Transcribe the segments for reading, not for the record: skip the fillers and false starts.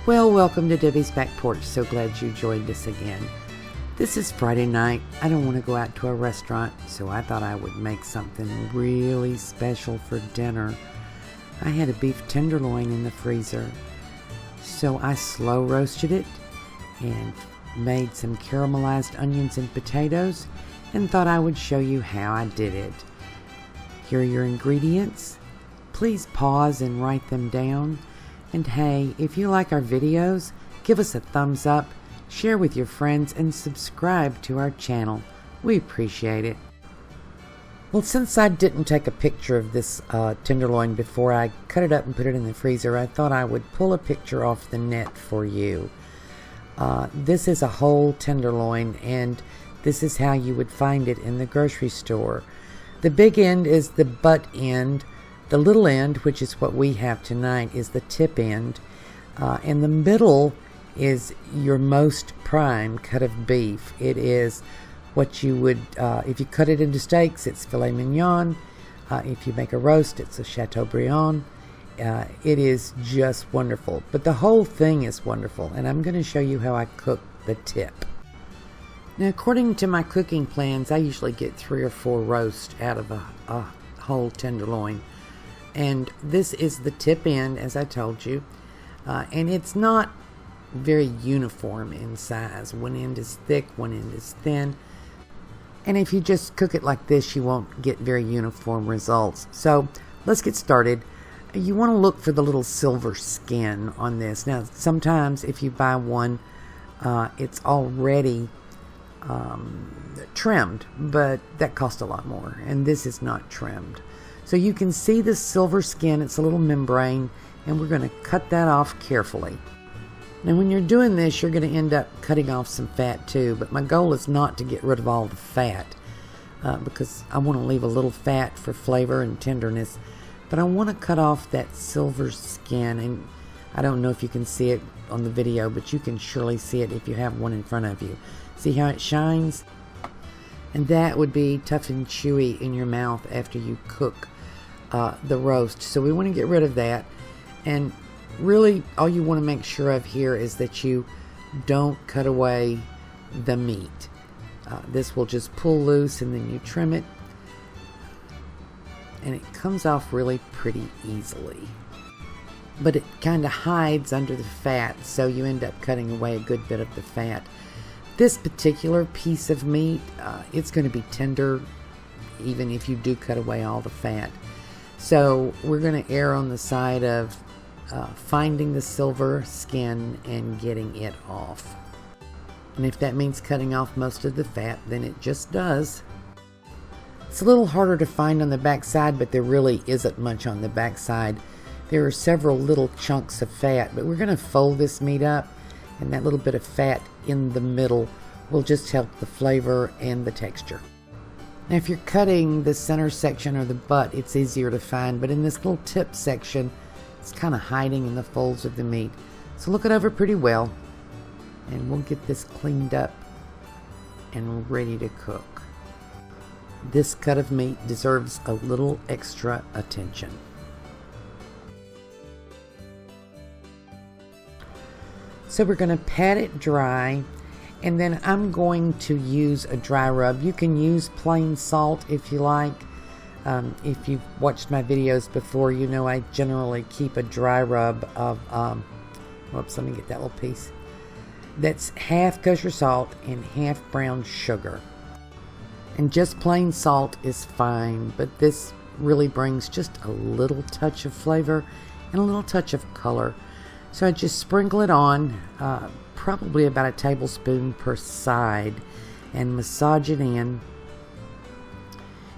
Well, welcome to Debbie's Back Porch. So glad you joined us again. This is Friday night. I don't want to go out to a restaurant, so I thought I would make something really special for dinner. I had a beef tenderloin in the freezer, so I slow roasted it and made some caramelized onions and potatoes and thought I would show you how I did it. Here are your ingredients. Please pause and write them down. And hey, if you like our videos, give us a thumbs up, share with your friends, and subscribe to our channel. We appreciate it. Well, since I didn't take a picture of this tenderloin before I cut it up and put it in the freezer, I thought I would pull a picture off the net for you. This is a whole tenderloin, and this is how you would find it in the grocery store. The big end is the butt end. The little end, which is what we have tonight, is the tip end. And the middle is your most prime cut of beef. It is what you would, if you cut it into steaks, it's filet mignon. If you make a roast, it's a chateaubriand. It is just wonderful. But the whole thing is wonderful. And I'm going to show you how I cook the tip. Now, according to my cooking plans, I usually get 3 or 4 roasts out of a whole tenderloin. And this is the tip end, as I told you. And it's not very uniform in size. One end is thick, one end is thin. And if you just cook it like this, you won't get very uniform results. So let's get started. You want to look for the little silver skin on this. Now, sometimes if you buy one, it's already trimmed, but that costs a lot more. And this is not trimmed. So you can see the silver skin, it's a little membrane, and we're going to cut that off carefully. Now when you're doing this, you're going to end up cutting off some fat too, but my goal is not to get rid of all the fat because I want to leave a little fat for flavor and tenderness, but I want to cut off that silver skin, and I don't know if you can see it on the video, but you can surely see it if you have one in front of you. See how it shines? And that would be tough and chewy in your mouth after you cook the roast. So we want to get rid of that. And really all you want to make sure of here is that you don't cut away the meat. This will just pull loose and then you trim it. And it comes off really pretty easily. But it kind of hides under the fat, so you end up cutting away a good bit of the fat. This particular piece of meat, it's going to be tender even if you do cut away all the fat. So we're going to err on the side of finding the silver skin and getting it off. And if that means cutting off most of the fat, then it just does. It's a little harder to find on the back side, but there really isn't much on the back side. There are several little chunks of fat, but we're going to fold this meat up, and that little bit of fat in the middle will just help the flavor and the texture. Now if you're cutting the center section or the butt, it's easier to find, but in this little tip section, it's kind of hiding in the folds of the meat. So look it over pretty well, and we'll get this cleaned up and ready to cook. This cut of meat deserves a little extra attention. So we're going to pat it dry, and then I'm going to use a dry rub. You can use plain salt if you like. If you've watched my videos before, you know I generally keep a dry rub of, whoops, let me get that little piece. That's half kosher salt and half brown sugar. And just plain salt is fine, but this really brings just a little touch of flavor and a little touch of color. So I just sprinkle it on, probably about a tablespoon per side, and massage it in.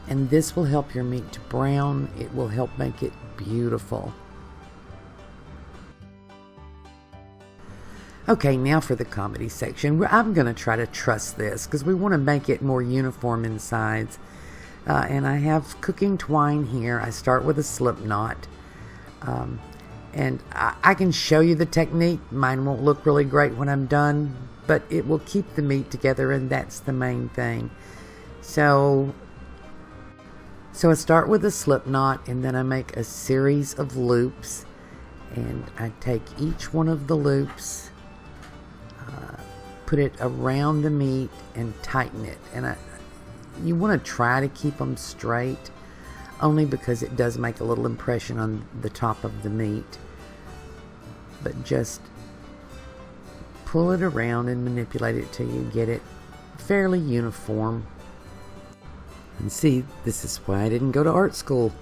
And this will help your meat to brown. It will help make it beautiful. Okay, now for the comedy section. I'm going to try to truss this because we want to make it more uniform in sides. And I have cooking twine here. I start with a slip knot. And I can show you the technique. Mine won't look really great when I'm done, but it will keep the meat together, and that's the main thing. So I start with a slip knot, and then I make a series of loops, And I take each one of the loops, put it around the meat and tighten it. And you want to try to keep them straight, only because it does make a little impression on the top of the meat. But just pull it around and manipulate it till you get it fairly uniform. And see, this is why I didn't go to art school.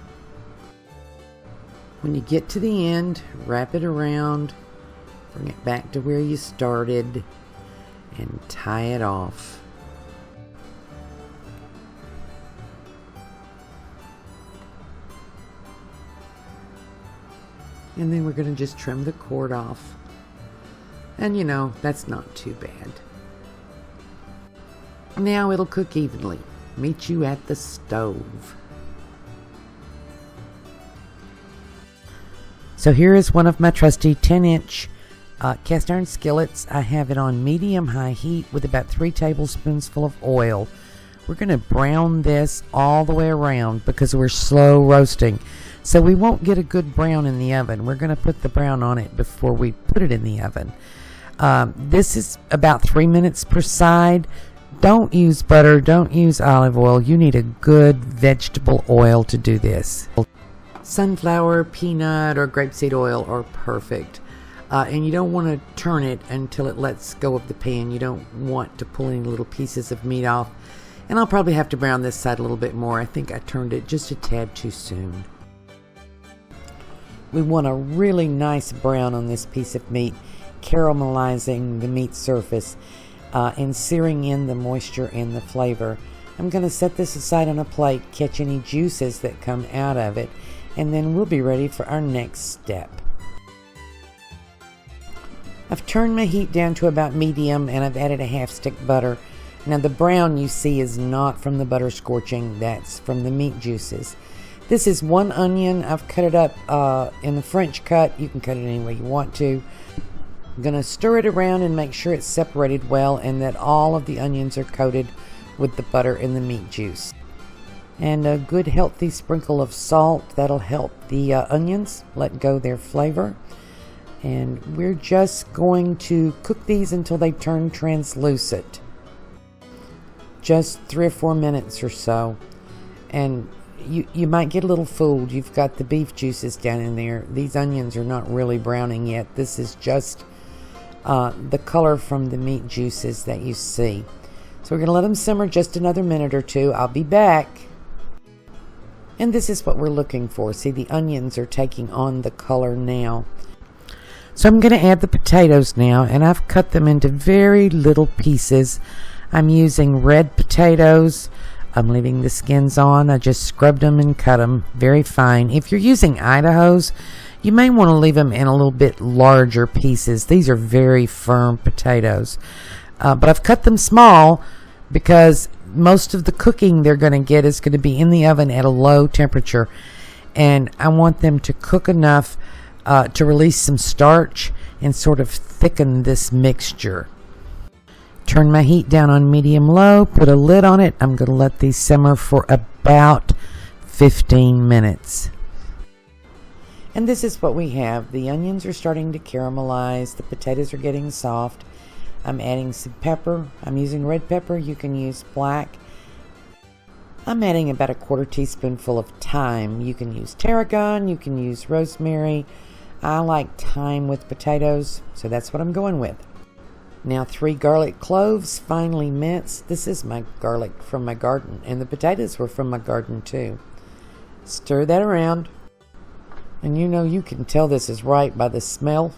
When you get to the end, wrap it around, bring it back to where you started, and tie it off. And then we're going to just trim the cord off. And you know, that's not too bad. Now it'll cook evenly. Meet you at the stove. So here is one of my trusty 10-inch cast iron skillets. I have it on medium-high heat with about 3 tablespoons full of oil. We're going to brown this all the way around because we're slow roasting. So we won't get a good brown in the oven. We're going to put the brown on it before we put it in the oven. This is about 3 minutes per side. Don't use butter. Don't use olive oil. You need a good vegetable oil to do this. Sunflower, peanut, or grapeseed oil are perfect. And you don't want to turn it until it lets go of the pan. You don't want to pull any little pieces of meat off. And I'll probably have to brown this side a little bit more. I think I turned it just a tad too soon. We want a really nice brown on this piece of meat, caramelizing the meat surface and searing in the moisture and the flavor. I'm going to set this aside on a plate, catch any juices that come out of it, and then we'll be ready for our next step. I've turned my heat down to about medium, and I've added a half stick butter. Now the brown you see is not from the butter scorching, that's from the meat juices. This is 1 onion. I've cut it up in the French cut. You can cut it any way you want to. I'm going to stir it around and make sure it's separated well and that all of the onions are coated with the butter and the meat juice. And a good healthy sprinkle of salt. That'll help the onions let go their flavor. And we're just going to cook these until they turn translucent. Just 3 or 4 minutes or so. And you might get a little fooled. You've got the beef juices down in there. These onions are not really browning yet. This is just the color from the meat juices that you see. So we're going to let them simmer just another minute or two. I'll be back. And this is what we're looking for. See, the onions are taking on the color now. So I'm going to add the potatoes now, and I've cut them into very little pieces. I'm using red potatoes. I'm leaving the skins on. I just scrubbed them and cut them very fine. If you're using IMHOs, you may want to leave them in a little bit larger pieces. These are very firm potatoes. But I've cut them small because most of the cooking they're going to get is going to be in the oven at a low temperature. And I want them to cook enough to release some starch and sort of thicken this mixture. Turn my heat down on medium-low, put a lid on it. I'm going to let these simmer for about 15 minutes. And this is what we have. The onions are starting to caramelize. The potatoes are getting soft. I'm adding some pepper. I'm using red pepper. You can use black. I'm adding about a 1/4 teaspoonful of thyme. You can use tarragon. You can use rosemary. I like thyme with potatoes, so that's what I'm going with. Now 3 garlic cloves, finely minced. This is my garlic from my garden, and the potatoes were from my garden too. Stir that around. And you know, you can tell this is right by the smell,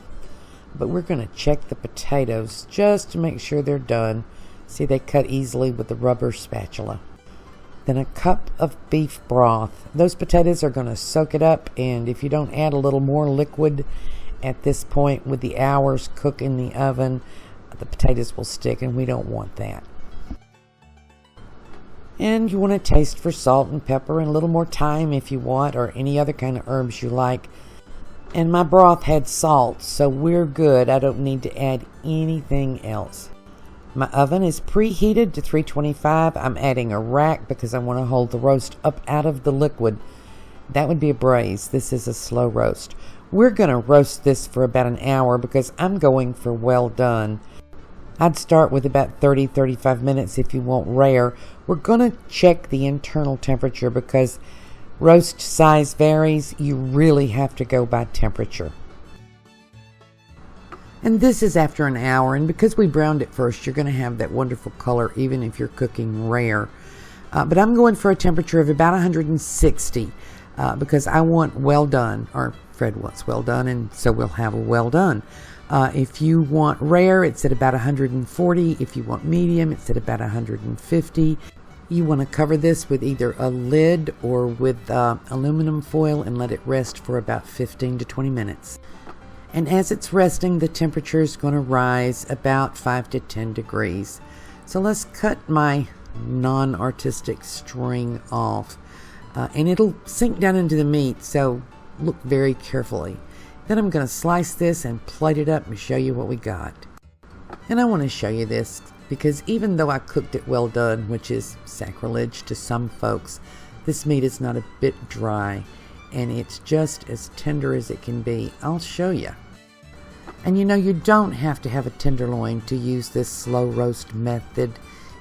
but we're going to check the potatoes just to make sure they're done. See, they cut easily with the rubber spatula. Then a cup of beef broth. Those potatoes are going to soak it up, and if you don't add a little more liquid at this point with the hours cook in the oven, the potatoes will stick, and we don't want that. And you want to taste for salt and pepper and a little more thyme if you want, or any other kind of herbs you like. And my broth had salt, so we're good. I don't need to add anything else. My oven is preheated to 325. I'm adding a rack because I want to hold the roast up out of the liquid. That would be a braise. This is a slow roast. We're going to roast this for about an hour because I'm going for well done. I'd start with about 30-35 minutes if you want rare. We're going to check the internal temperature because roast size varies. You really have to go by temperature. And this is after an hour, and because we browned it first, you're going to have that wonderful color even if you're cooking rare. But I'm going for a temperature of about 160 because I want well done, or Fred wants well done, and so we'll have a well done. If you want rare, it's at about 140. If you want medium, it's at about 150. You want to cover this with either a lid or with aluminum foil and let it rest for about 15 to 20 minutes. And as it's resting, the temperature is going to rise about 5 to 10 degrees. So let's cut my non-artistic string off. And it'll sink down into the meat, so look very carefully. Then I'm going to slice this and plate it up and show you what we got. And I want to show you this because even though I cooked it well done, which is sacrilege to some folks, this meat is not a bit dry and it's just as tender as it can be. I'll show you. And you don't have to have a tenderloin to use this slow roast method.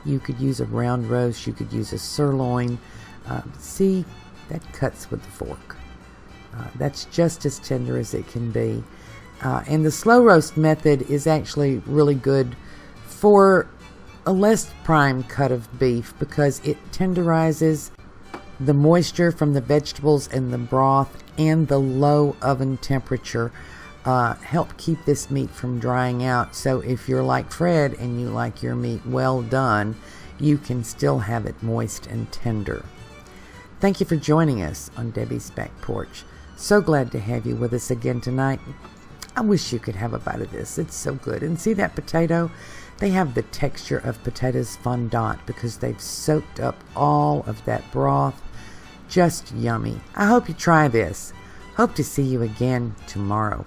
You could use a round roast, you could use a sirloin. See, that cuts with the fork. That's just as tender as it can be. And the slow roast method is actually really good for a less prime cut of beef because it tenderizes the moisture from the vegetables and the broth, and the low oven temperature help keep this meat from drying out. So if you're like Fred and you like your meat well done, you can still have it moist and tender. Thank you for joining us on Debbie's Back Porch. So glad to have you with us again tonight. I wish you could have a bite of this. It's so good. And see that potato? They have the texture of potatoes fondant because they've soaked up all of that broth. Just yummy. I hope you try this. Hope to see you again tomorrow.